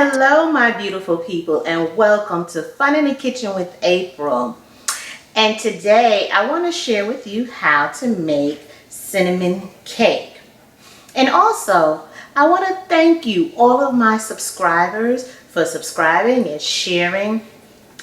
Hello, my beautiful people, and welcome to Fun in the Kitchen with April. And today I want to share with you how to make cinnamon cake. And also, I want to thank you, all of my subscribers, for subscribing and sharing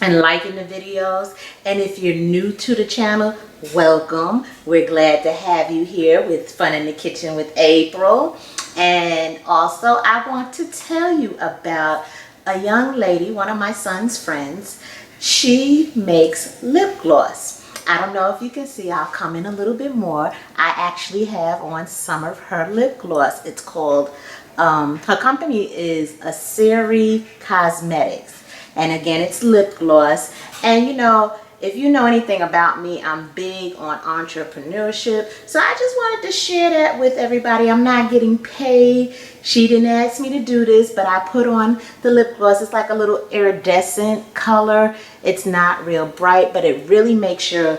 and liking the videos. And if you're new to the channel, welcome. We're glad to have you here with Fun in the Kitchen with April. And also, I want to tell you about a young lady, one of my son's friends. She makes lip gloss. I don't know if you can see, I'll come in a little bit more. I actually have on some of her lip gloss. It's called, her company is Acire Cosmetics. And again, it's lip gloss. And you know, if you know anything about me, I'm big on entrepreneurship. So I just wanted to share that with everybody. I'm not getting paid. She didn't ask me to do this, but I put on the lip gloss. It's like a little iridescent color. It's not real bright, but it really makes your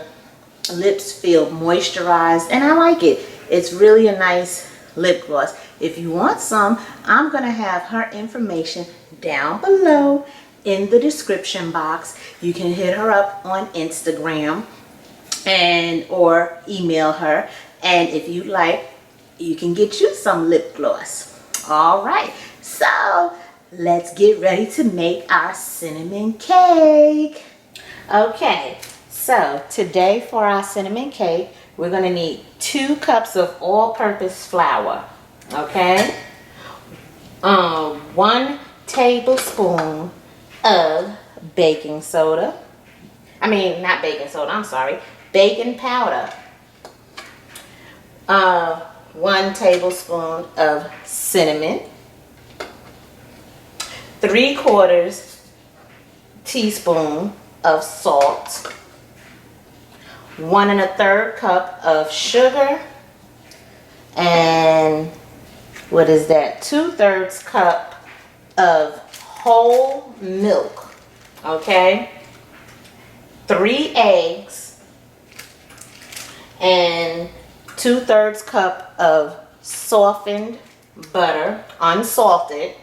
lips feel moisturized. And I like it. It's really a nice lip gloss. If you want some, I'm going to have her information down below in the description box. You can hit her up on Instagram and or email her, and if you like, you can get you some lip gloss. All right, so let's get ready to make our cinnamon cake. Okay, so today for our cinnamon cake, we're going to need 2 cups of all-purpose flour. Okay, 1 tablespoon of baking soda. Not baking soda, I'm sorry. Baking powder. 1 tablespoon of cinnamon. 3/4 teaspoon of salt. 1 1/3 cup of sugar. And what is that? 2/3 cup of whole milk. Okay, 3 eggs and 2/3 cup of softened butter, unsalted,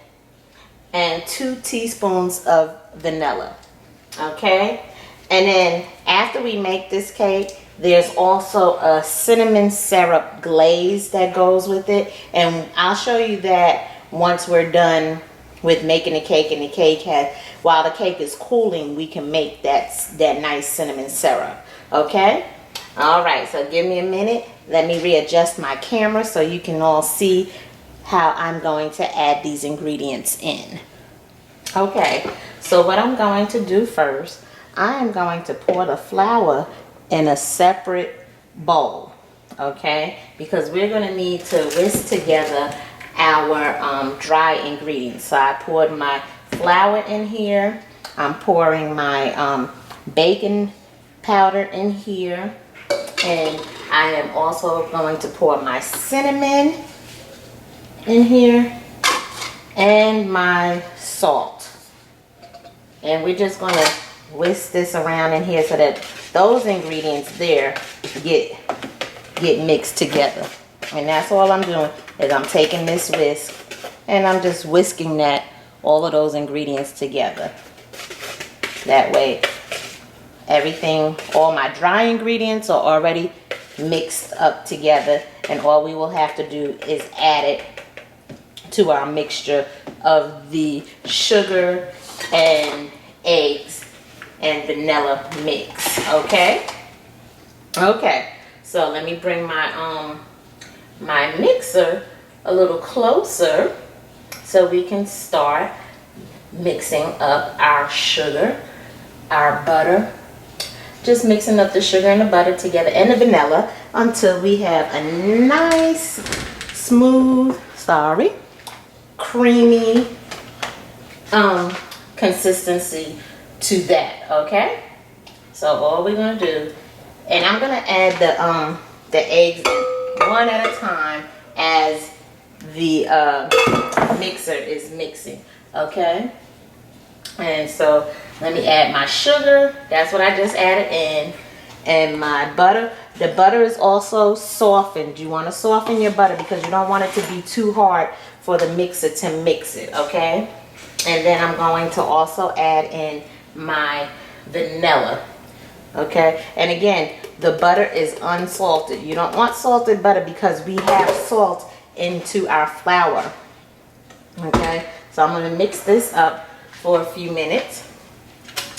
and 2 teaspoons of vanilla. Okay, and then after we make this cake, there's also a cinnamon syrup glaze that goes with it, and I'll show you that once we're done with making the cake. And the cake while the cake is cooling, we can make that nice cinnamon syrup. Okay, all right, so give me a minute. Let me readjust my camera so you can all see how I'm going to add these ingredients in. Okay, so what I'm going to do first, I am going to pour the flour in a separate bowl. Okay, because we're going to need to whisk together our dry ingredients. So I poured my flour in here. I'm pouring my baking powder in here, and I am also going to pour my cinnamon in here and my salt. And we're just going to whisk this around in here so that those ingredients there get mixed together. And that's all I'm doing, is I'm taking this whisk and I'm just whisking all of those ingredients together. That way everything, all my dry ingredients are already mixed up together, and all we will have to do is add it to our mixture of the sugar and eggs and vanilla mix. Okay, so let me bring my my mixer a little closer so we can start mixing up our sugar, our butter. Just mixing up the sugar and the butter together and the vanilla until we have a nice, smooth, creamy consistency to that. Okay, so all we're gonna do, and I'm gonna add the eggs one at a time as the mixer is mixing. Okay, and so let me add my sugar. That's what I just added in, and my butter. The butter is also softened. You want to soften your butter because you don't want it to be too hard for the mixer to mix it. Okay, And then I'm going to also add in my vanilla. Okay, and again, the butter is unsalted. You don't want salted butter because we have salt into our flour. Okay, so I'm going to mix this up for a few minutes.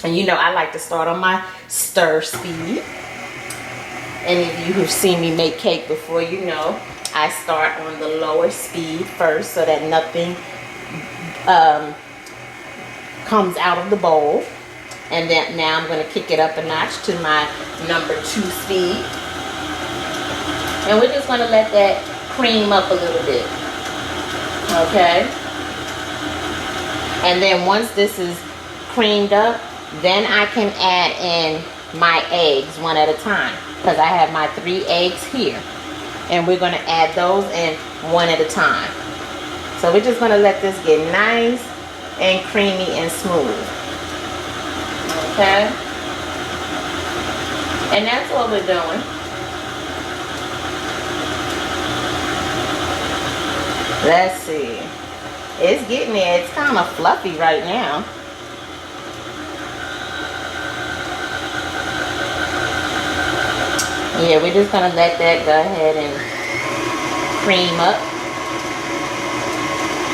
And you know I like to start on my stir speed. Any of you who've seen me make cake before, you know I start on the lower speed first so that nothing comes out of the bowl. And then now I'm going to kick it up a notch to my number 2 speed. And we're just going to let that cream up a little bit. Okay. And then once this is creamed up, then I can add in my eggs one at a time. Because I have my 3 eggs here. And we're going to add those in one at a time. So we're just going to let this get nice and creamy and smooth. Okay, and that's what we're doing. Let's see. It's getting there. It's kind of fluffy right now. Yeah, we're just going to let that go ahead and cream up.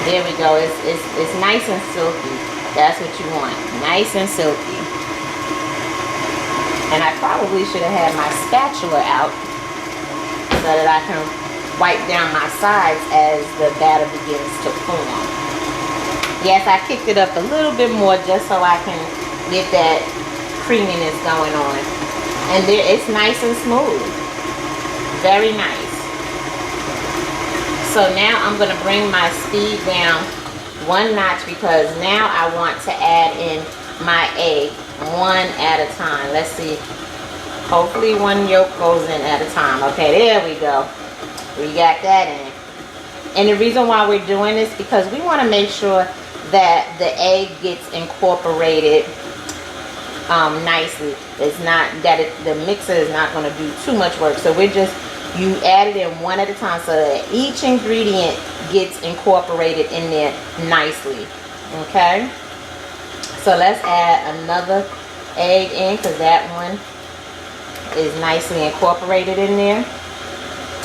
There we go. It's nice and silky. That's what you want. Nice and silky. And I probably should have had my spatula out so that I can wipe down my sides as the batter begins to form. Yes, I kicked it up a little bit more just so I can get that creaminess going on. And there, it's nice and smooth. Very nice. So now I'm going to bring my speed down one notch because now I want to add in my egg one at a time. Let's see. Hopefully one yolk goes in at a time. Okay, there we go. We got that in. And the reason why we're doing this because we want to make sure that the egg gets incorporated nicely. It's not that the mixer is not going to do too much work. So we're just, you add it in one at a time so that each ingredient gets incorporated in there nicely. Okay. So let's add another egg in because that one is nicely incorporated in there.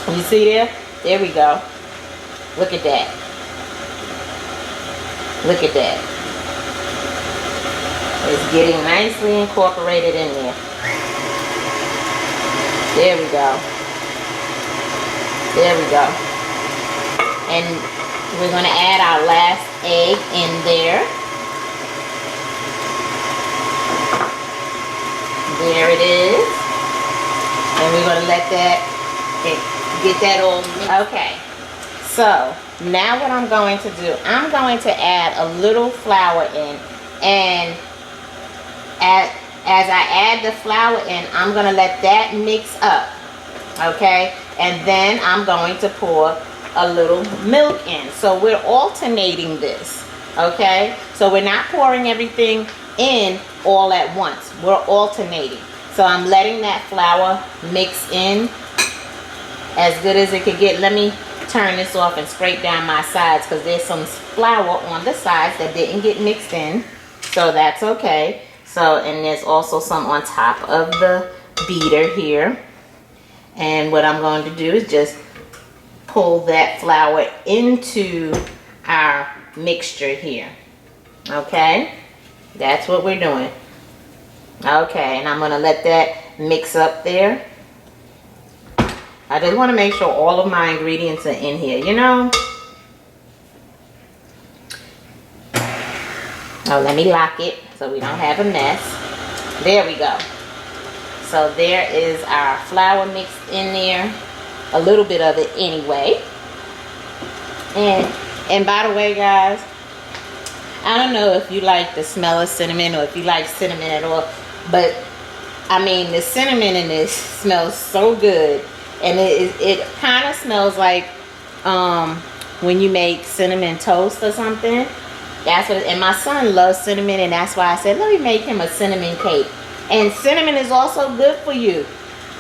You see there? There we go. Look at that. Look at that. It's getting nicely incorporated in there. There we go. There we go. And we're going to add our last egg in there. There it is. And we're going to let that get that all mixed. Okay. So now what I'm going to do, I'm going to add a little flour in. And as I add the flour in, I'm going to let that mix up. Okay. And then I'm going to pour a little milk in. So we're alternating this. Okay. So we're not pouring everything in all at once. We're alternating. So I'm letting that flour mix in as good as it could get. Let me turn this off and scrape down my sides because there's some flour on the sides that didn't get mixed in. So that's okay. So, and there's also some on top of the beater here. And what I'm going to do is just pull that flour into our mixture here. Okay. That's what we're doing. Okay, and I'm going to let that mix up there. I just want to make sure all of my ingredients are in here, you know. Oh, let me lock it so we don't have a mess. There we go. So there is our flour mixed in there. A little bit of it anyway. And by the way, guys, I don't know if you like the smell of cinnamon or if you like cinnamon at all, but I mean the cinnamon in this smells so good, and it kind of smells like when you make cinnamon toast or something. That's what. And my son loves cinnamon, and that's why I said let me make him a cinnamon cake. And cinnamon is also good for you.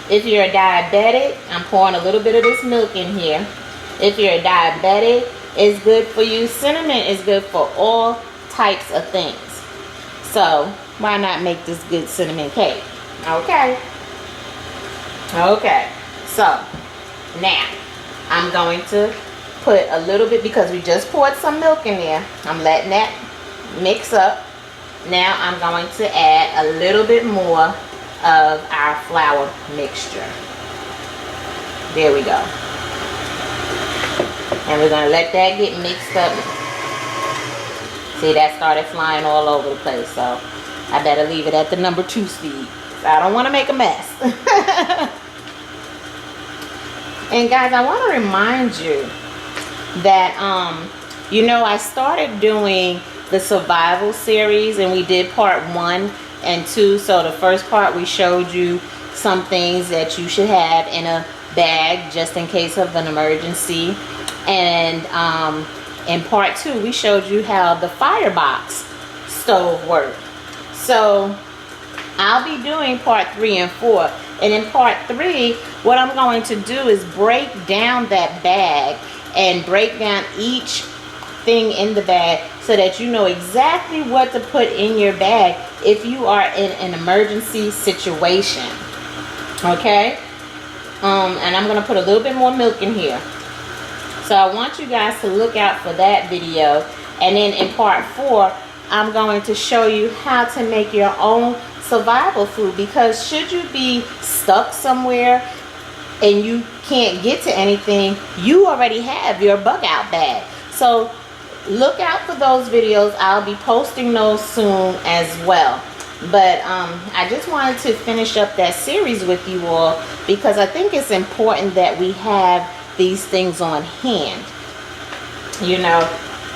If you're a diabetic, I'm pouring a little bit of this milk in here. If you're a diabetic, it's good for you. Cinnamon is good for all types of things. So why not make this good cinnamon cake? Okay. Okay. So now I'm going to put a little bit, because we just poured some milk in there. I'm letting that mix up. Now I'm going to add a little bit more of our flour mixture. There we go. And we're going to let that get mixed up. See, that started flying all over the place, so I better leave it at the number 2 speed. I don't want to make a mess. And guys, I want to remind you that, you know, I started doing the survival series, and we did part 1 and 2. So the first part, we showed you some things that you should have in a bag just in case of an emergency. And in part 2, we showed you how the firebox stove worked. So I'll be doing part 3 and 4. And in part 3, what I'm going to do is break down that bag and break down each thing in the bag so that you know exactly what to put in your bag if you are in an emergency situation. Okay? And I'm going to put a little bit more milk in here. So I want you guys to look out for that video. And then in part 4, I'm going to show you how to make your own survival food, because should you be stuck somewhere and you can't get to anything, you already have your bug out bag. So look out for those videos. I'll be posting those soon as well. But I just wanted to finish up that series with you all, because I think it's important that we have these things on hand, you know.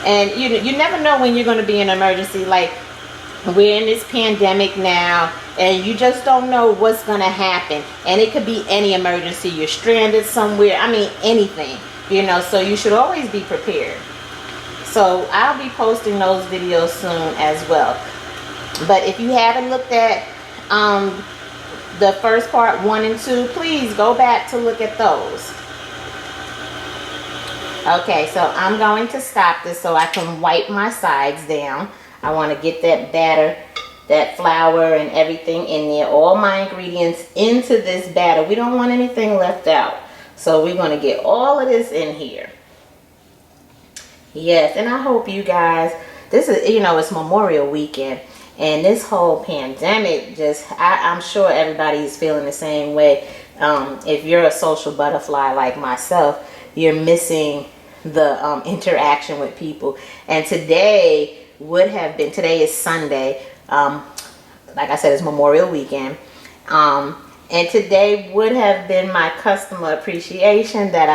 And you never know when you're going to be in an emergency. Like, we're in this pandemic now, and you just don't know what's going to happen. And it could be any emergency. You're stranded somewhere. I mean, anything, you know. So you should always be prepared. So I'll be posting those videos soon as well. But if you haven't looked at the first part 1 and 2, please go back to look at those. Okay, so I'm going to stop this so I can wipe my sides down. I want to get that batter, that flour and everything in there, all my ingredients into this batter. We don't want anything left out. So we're going to get all of this in here. Yes, and I hope you guys, this is, you know, it's Memorial Weekend. And this whole pandemic, I'm sure everybody's feeling the same way. If you're a social butterfly like myself, you're missing the interaction with people. And today is Sunday. Like I said, it's Memorial Weekend. And today would have been my customer appreciation that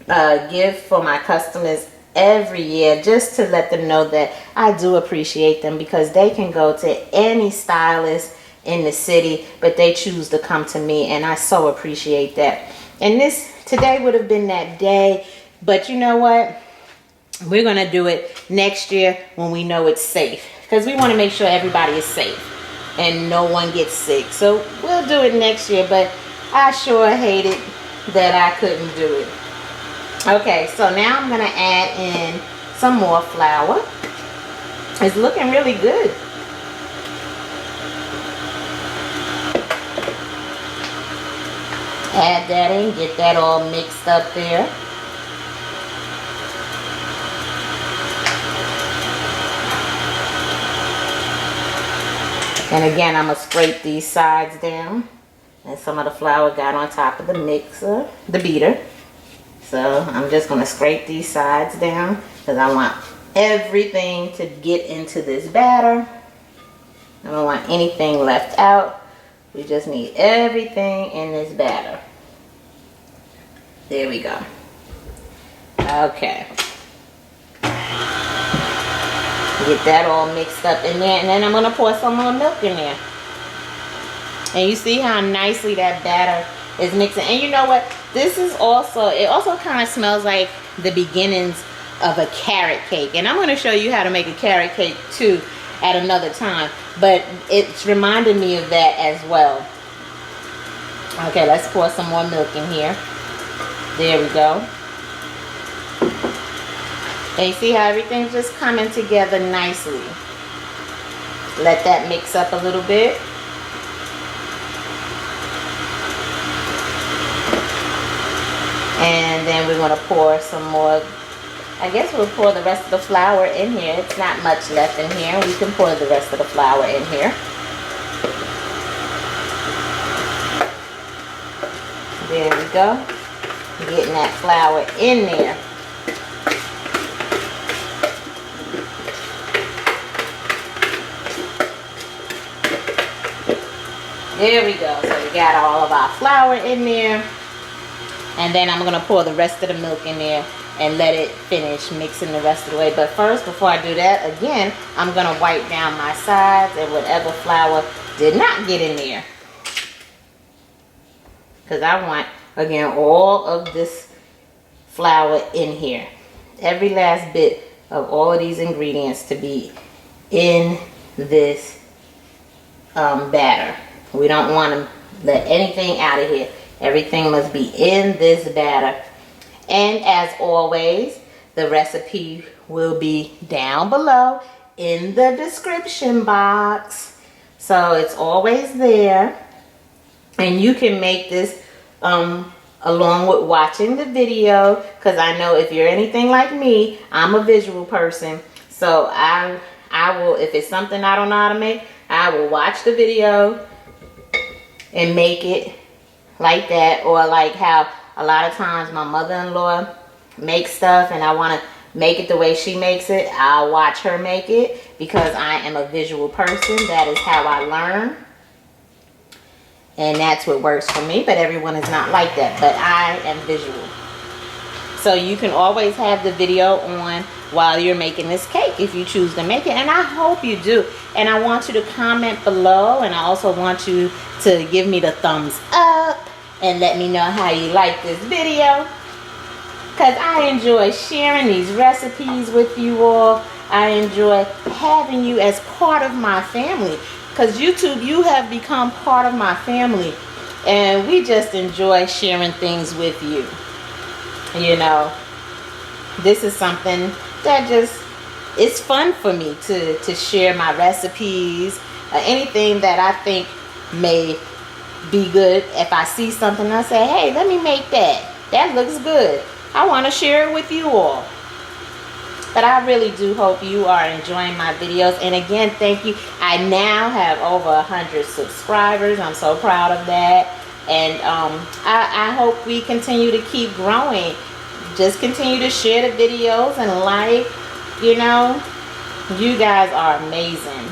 I give for my customers every year, just to let them know that I do appreciate them, because they can go to any stylist in the city, but they choose to come to me, and I so appreciate that. And today would have been that day, but you know what? We're going to do it next year when we know it's safe, because we want to make sure everybody is safe and no one gets sick. So we'll do it next year, but I sure hated that I couldn't do it. Okay, so now I'm going to add in some more flour. It's looking really good. Add that in, get that all mixed up there. And again, I'm going to scrape these sides down. And some of the flour got on top of the mixer, the beater. So I'm just going to scrape these sides down, because I want everything to get into this batter. I don't want anything left out. We just need everything in this batter. There we go. Okay. Get that all mixed up in there, and then I'm going to pour some more milk in there. And you see how nicely that batter is mixing. And you know what? This is also, it also kind of smells like the beginnings of a carrot cake. And I'm going to show you how to make a carrot cake too at another time. But it's reminding me of that as well. Okay, let's pour some more milk in here. There we go. And you see how everything's just coming together nicely. Let that mix up a little bit. And then we're going to pour some more. I guess we'll pour the rest of the flour in here. It's not much left in here. We can pour the rest of the flour in here. There we go. Getting that flour in there. There we go. So we got all of our flour in there. And then I'm going to pour the rest of the milk in there and let it finish mixing the rest of the way. But first, before I do that, again, I'm going to wipe down my sides and whatever flour did not get in there. Because I want, again, all of this flour in here. Every last bit of all of these ingredients to be in this batter. We don't want to let anything out of here. Everything must be in this batter. And as always, the recipe will be down below in the description box. So it's always there. And you can make this along with watching the video. Because I know if you're anything like me, I'm a visual person. So I will, if it's something I don't know how to make, I will watch the video and make it like that. Or like how a lot of times my mother-in-law makes stuff and I want to make it the way she makes it. I'll watch her make it because I am a visual person. That is how I learn. And that's what works for me. But everyone is not like that. But I am visual. So you can always have the video on while you're making this cake if you choose to make it. And I hope you do. And I want you to comment below. And I also want you to give me the thumbs up. And let me know how you like this video. Because I enjoy sharing these recipes with you all. I enjoy having you as part of my family. Because YouTube, you have become part of my family. And we just enjoy sharing things with you. You know, this is something that just, it's fun for me to share my recipes. Anything that I think may be good. If I see something, I say, hey, let me make that. That looks good. I want to share it with you all. But I really do hope you are enjoying my videos. And again, thank you. I now have over 100 subscribers. I'm so proud of that. And I hope we continue to keep growing. Just continue to share the videos and like, you know, you guys are amazing.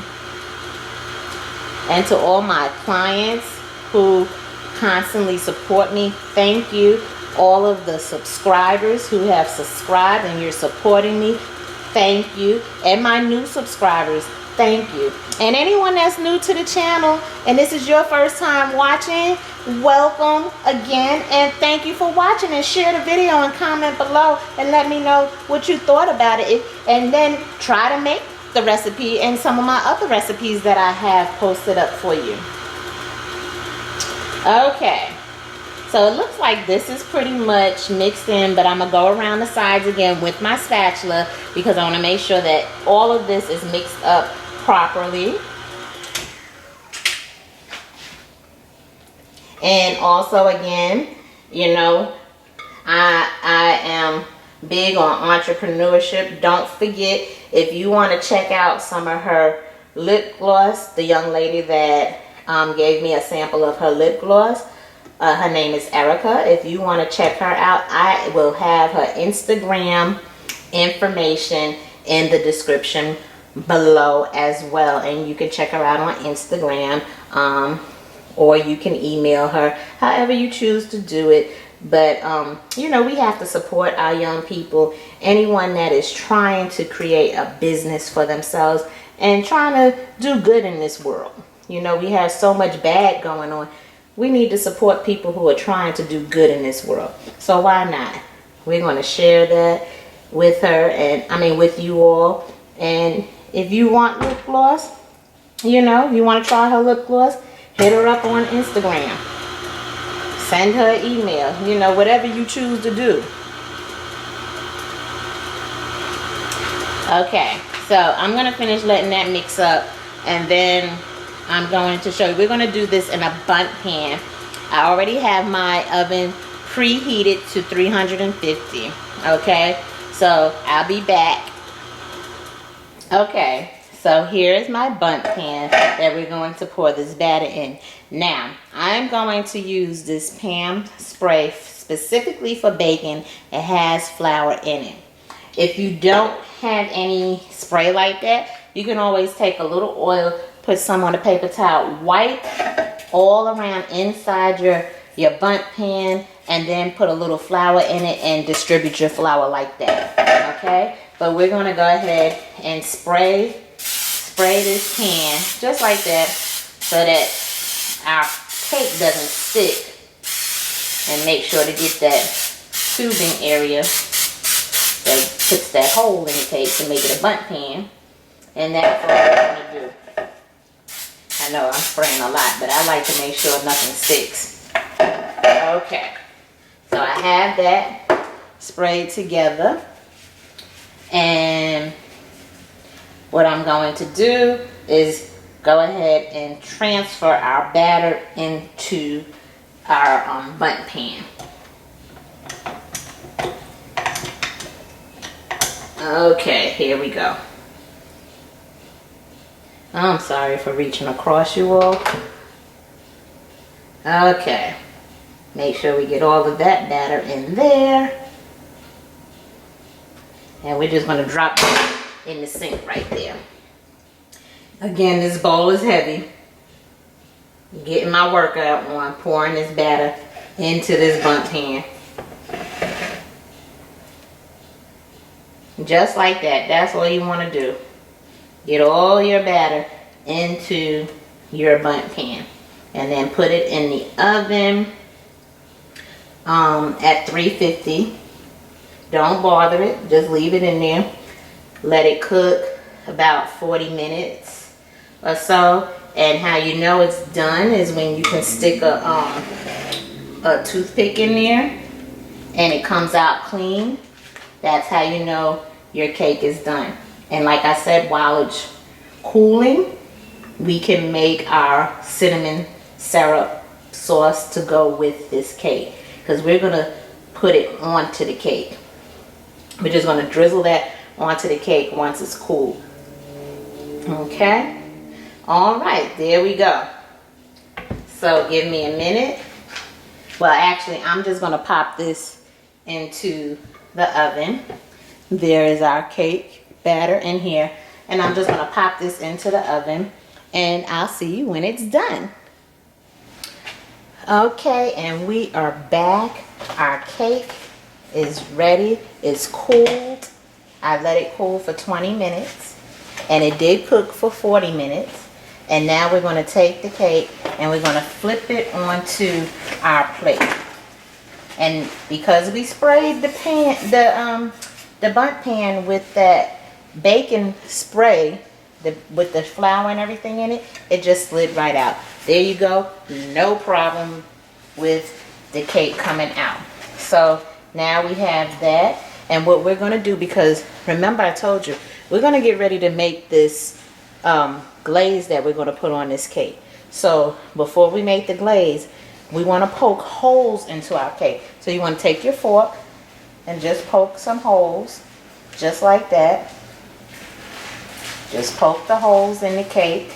And to all my clients who constantly support me, thank you. All of the subscribers who have subscribed and you're supporting me, thank you. And my new subscribers, thank you. And anyone that's new to the channel and this is your first time watching, welcome again. And thank you for watching. And share the video and comment below and let me know what you thought about it. And then try to make the recipe and some of my other recipes that I have posted up for you. Okay. So it looks like this is pretty much mixed in, but I'm going to go around the sides again with my spatula because I want to make sure that all of this is mixed up properly. And also again, you know, I am big on entrepreneurship. Don't forget, if you want to check out some of her lip gloss, the young lady that gave me a sample of her lip gloss, her name is Erica. If you want to check her out, I will have her Instagram information in the description below as well. And you can check her out on Instagram, or you can email her, however you choose to do it. But, you know, we have to support our young people. Anyone that is trying to create a business for themselves and trying to do good in this world. You know, we have so much bad going on. We need to support people who are trying to do good in this world. So why not? We're going to share that with her and with you all. And if you want lip gloss, you know, you want to try her lip gloss, hit her up on Instagram. Send her an email, you know, whatever you choose to do. Okay, so I'm going to finish letting that mix up, and then I'm going to show you. We're going to do this in a bundt pan. I already have my oven preheated to 350. Okay, so I'll be back. Okay, so here's my bundt pan that we're going to pour this batter in. Now, I'm going to use this Pam spray specifically for baking. It has flour in it. If you don't have any spray like that, you can always take a little oil, put some on a paper towel, wipe all around inside your bundt pan, and then put a little flour in it and distribute your flour like that. Okay? But we're going to go ahead and spray this pan just like that so that our cake doesn't stick. And make sure to get that tubing area that puts that hole in the cake to make it a bundt pan. And that's what we're going to do. I know I'm spraying a lot, but I like to make sure nothing sticks. Okay. So I have that sprayed together. And what I'm going to do is go ahead and transfer our batter into our bundt pan. Okay, here we go. I'm sorry for reaching across you all. Okay, make sure we get all of that batter in there. And we're just going to drop it in the sink right there. Again, this bowl is heavy. Getting my workout on, pouring this batter into this bundt pan. Just like that. That's all you want to do. Get all your batter into your bundt pan. And then put it in the oven at 350. Don't bother it. Just leave it in there. Let it cook about 40 minutes or so. And how you know it's done is when you can stick a toothpick in there and it comes out clean. That's how you know your cake is done. And like I said, while it's cooling, we can make our cinnamon syrup sauce to go with this cake. Because we're going to put it onto the cake. We're just going to drizzle that onto the cake once it's cool. Okay? Alright, there we go. So give me a minute. Well, actually, I'm just going to pop this into the oven. There is our cake batter in here. And I'm just going to pop this into the oven. And I'll see you when it's done. Okay, and we are back. Our cake is ready. It's cooled. I let it cool for 20 minutes. And it did cook for 40 minutes. And now we're going to take the cake and we're going to flip it onto our plate. And because we sprayed the pan, the bundt pan with that baking spray, with the flour and everything in it, it just slid right out. There you go. No problem with the cake coming out. So now we have that. And what we're going to do, because remember I told you, we're going to get ready to make this glaze that we're going to put on this cake. So before we make the glaze, we want to poke holes into our cake. So you want to take your fork and just poke some holes, just like that. Just poke the holes in the cake,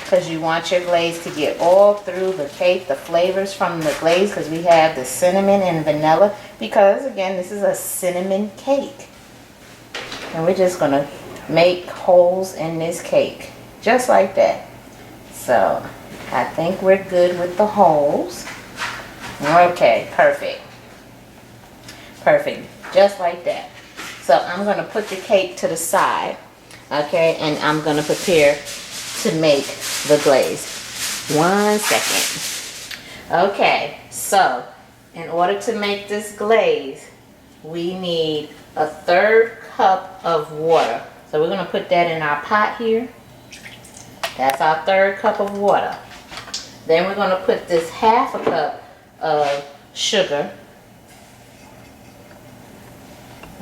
because you want your glaze to get all through the cake, the flavors from the glaze, because we have the cinnamon and vanilla, because again, this is a cinnamon cake. And we're just going to make holes in this cake, just like that. So I think we're good with the holes. Okay, perfect. Perfect, just like that. So I'm going to put the cake to the side, okay, and I'm going to prepare to make the glaze. 1 second. Okay, so in order to make this glaze, we need a 1/3 cup of water. So we're going to put that in our pot here. That's our 1/3 cup of water. Then we're going to put this 1/2 cup of sugar.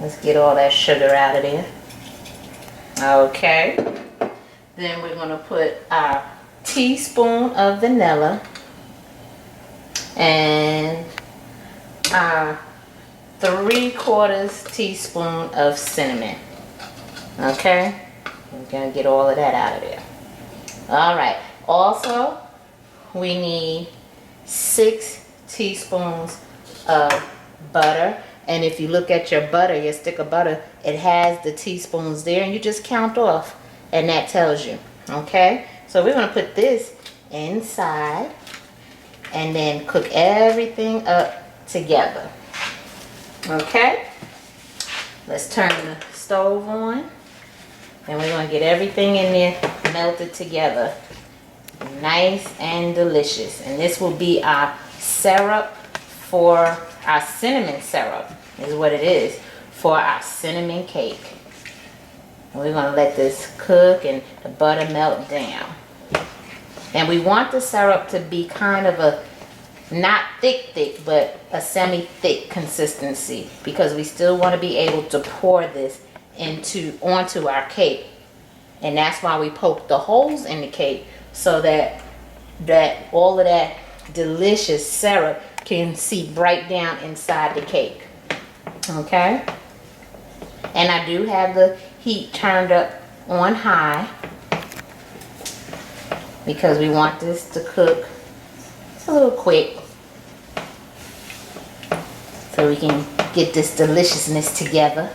Let's get all that sugar out of there. Okay. Then we're going to put our teaspoon of vanilla and our 3/4 teaspoon of cinnamon. Okay. We're going to get all of that out of there. All right. Also, we need 6 teaspoons of butter. And if you look at your butter, your stick of butter, it has the teaspoons there, and you just count off, and that tells you. Okay? So we're going to put this inside and then cook everything up together. Okay? Let's turn the stove on, and we're going to get everything in there melted together. Nice and delicious. And this will be our syrup for our cinnamon syrup, is what it is, for our cinnamon cake. And we're going to let this cook and the butter melt down. And we want the syrup to be kind of a, not thick, but a semi-thick consistency, because we still want to be able to pour this onto our cake. And that's why we poke the holes in the cake, so that all of that delicious syrup can seep right down inside the cake. Okay? And I do have the heat turned up on high, because we want this to cook a little quick, so we can get this deliciousness together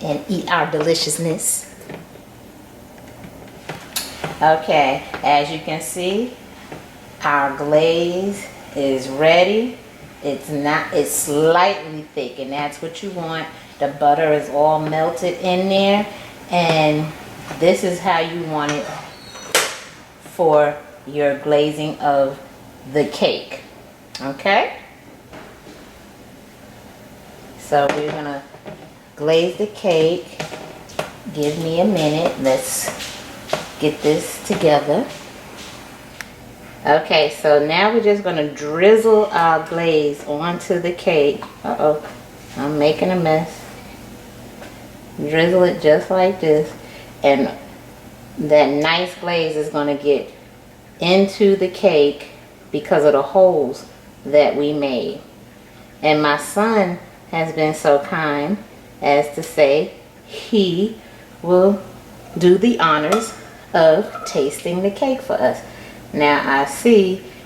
and eat our deliciousness. Okay, as you can see, our glaze is ready. It's slightly thick, and that's what you want. The butter is all melted in there, and this is how you want it for your glazing of the cake. Okay? So we're gonna glaze the cake. Give me a minute. Let's get this together. Okay, so now we're just going to drizzle our glaze onto the cake. Uh-oh, I'm making a mess. Drizzle it just like this, and that nice glaze is going to get into the cake because of the holes that we made. And my son has been so kind as to say he will do the honors of tasting the cake for us. Now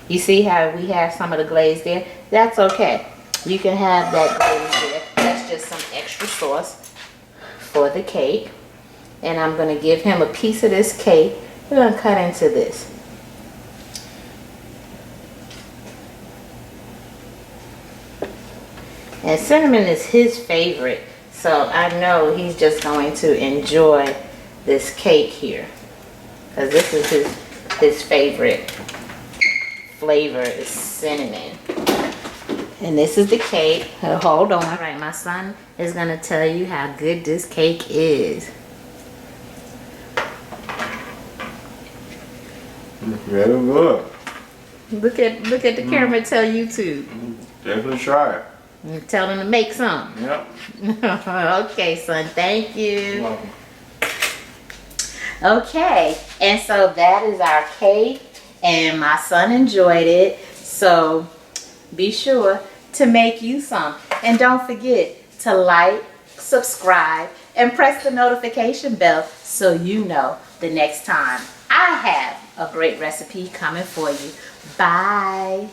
you see how we have some of the glaze there? That's okay. You can have that glaze there. That's just some extra sauce for the cake. And I'm going to give him a piece of this cake. We're going to cut into this. And cinnamon is his favorite, so I know he's just going to enjoy this cake here, because this is his favorite flavor is cinnamon. And this is the cake. Hold on. All right, my son is going to tell you how good this cake is. Very good. Look at the camera and tell YouTube. Definitely try it. You tell them to make some. Yep. Okay, son. Thank you. You're welcome. Okay, and so that is our cake, and my son enjoyed it. So be sure to make you some. And don't forget to like, subscribe, and press the notification bell so you know the next time I have a great recipe coming for you. Bye.